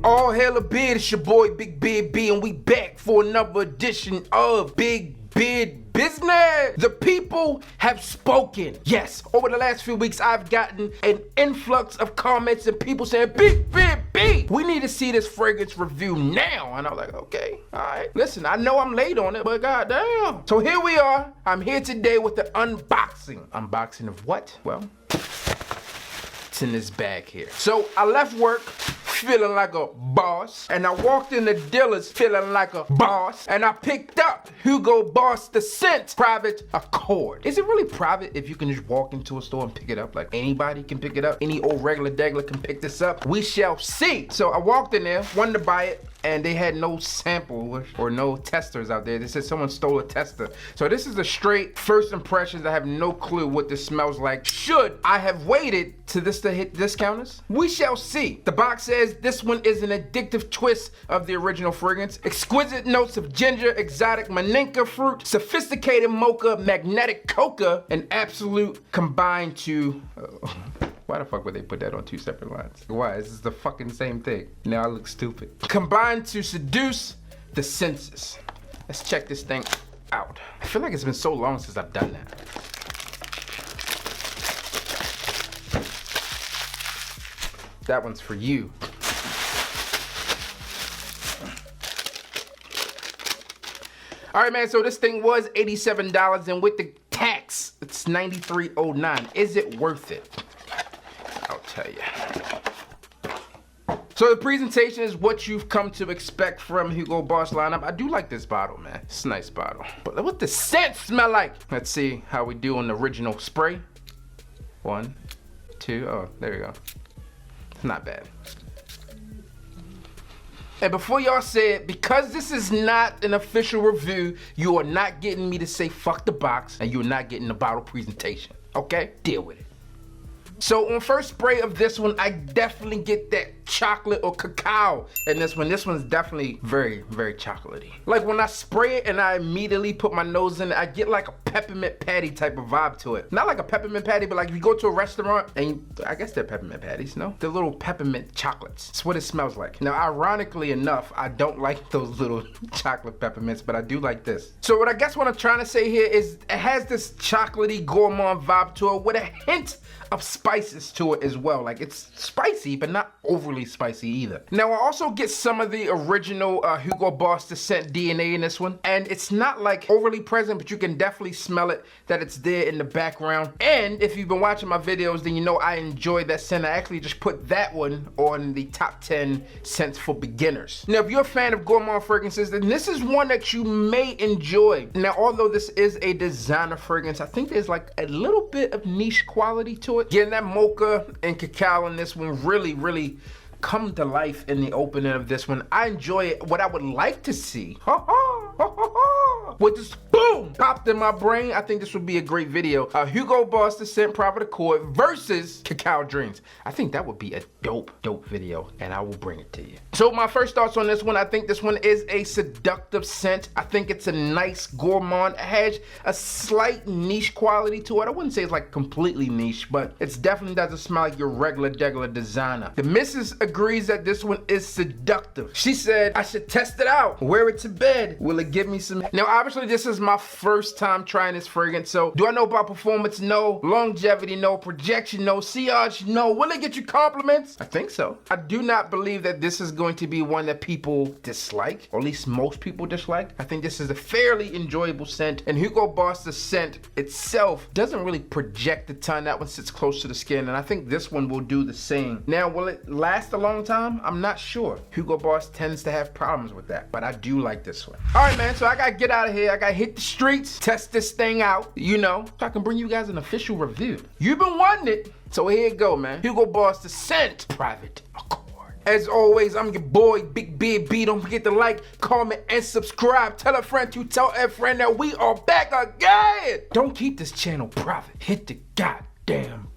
All hail a beard, it's your boy Big Beard B, and we back for another edition of Big Beard Business. The people have spoken. Yes, over the last few weeks, I've gotten an influx of comments and people saying, Big Beard B, we need to see this fragrance review now. And I'm like, okay, all right. Listen, I know I'm late on it, but goddamn. So here we are. I'm here today with the unboxing. Unboxing of what? Well, it's in this bag here. So I left work feeling like a boss, and I walked in the dealers feeling like a boss, and I picked up Hugo Boss the Scent Private Accord. Is it really private if you can just walk into a store and pick it up? Like anybody can pick it up? Any old regular degler can pick this up? We shall see. So I walked in there, wanted to buy it, and they had no sample or no testers out there. They said someone stole a tester. So this is a straight first impressions. I have no clue what this smells like. Should I have waited to this to hit discounters? We shall see. The box says this one is an addictive twist of the original fragrance. Exquisite notes of ginger, exotic maninka fruit, sophisticated mocha, magnetic coca, and absolute combined to... Why the fuck would they put that on two separate lines? Why? This is the fucking same thing. Now I look stupid. Combined to seduce the senses. Let's check this thing out. I feel like it's been so long since I've done that. That one's for you. All right, man, so this thing was $87, and with the tax, it's $93.09. Is it worth it? I'll tell you. So the presentation is what you've come to expect from Hugo Boss lineup. I do like this bottle, man. It's a nice bottle. But what the scent smell like? Let's see how we do on the original spray. 1, 2, oh, there you go. It's not bad. And before y'all say it, because this is not an official review, you are not getting me to say fuck the box, and you're not getting the bottle presentation, okay? Deal with it. So on first spray of this one, I definitely get that chocolate or cacao in this one. This one's definitely very, very chocolatey. Like when I spray it and I immediately put my nose in it, I get like a peppermint patty type of vibe to it. Not like a peppermint patty, but like if you go to a restaurant and I guess they're peppermint patties, no? They're little peppermint chocolates. That's what it smells like. Now, ironically enough, I don't like those little chocolate peppermints, but I do like this. So what I guess what I'm trying to say here is it has this chocolatey gourmand vibe to it with a hint of spices to it as well. Like it's spicy, but not overly spicy either. Now I also get some of the original Hugo Boss the Scent DNA in this one, and it's not like overly present, but you can definitely smell it that it's there in the background. And if you've been watching my videos, then you know I enjoy that scent. I actually just put that one on the top 10 scents for beginners. Now if you're a fan of gourmand fragrances, then this is one that you may enjoy. Now although this is a designer fragrance, I think there's like a little bit of niche quality to it. Getting that mocha and cacao in this one really come to life in the opening of this one. I enjoy it. What I would like to see, with this boom popped in my brain, I think this would be a great video. Hugo Boss the Scent Private Accord versus Cacao Dreams. I think that would be a dope video, and I will bring it to you. So my first thoughts on this one, I think this one is a seductive scent. I think it's a nice gourmand. It has a slight niche quality to it. I wouldn't say it's like completely niche, but it definitely doesn't smell like your regular designer. The missus agrees that this one is seductive. She said I should test it out, wear it to bed. Will it give me some? Now obviously this is my first time trying this fragrance, so do I know about performance? No. Longevity? No. Projection? No. Sillage? No. Will it get you compliments? I think so. I do not believe that this is going to be one that people dislike, or at least most people dislike. I think this is a fairly enjoyable scent, and Hugo Boss the Scent itself doesn't really project a ton. That one sits close to the skin, and I think this one will do the same. Now will it last a long time? I'm not sure. Hugo Boss tends to have problems with that, but I do like this one. All right, man, so I gotta get out of here. I gotta hit the streets, test this thing out, you know, so I can bring you guys an official review. You've been wanting it, so here you go, man. Hugo Boss the Scent Private Accord. As always, I'm your boy, Big Beard B. Don't forget to like, comment, and subscribe. Tell a friend to tell a friend that we are back again. Don't keep this channel private. Hit the goddamn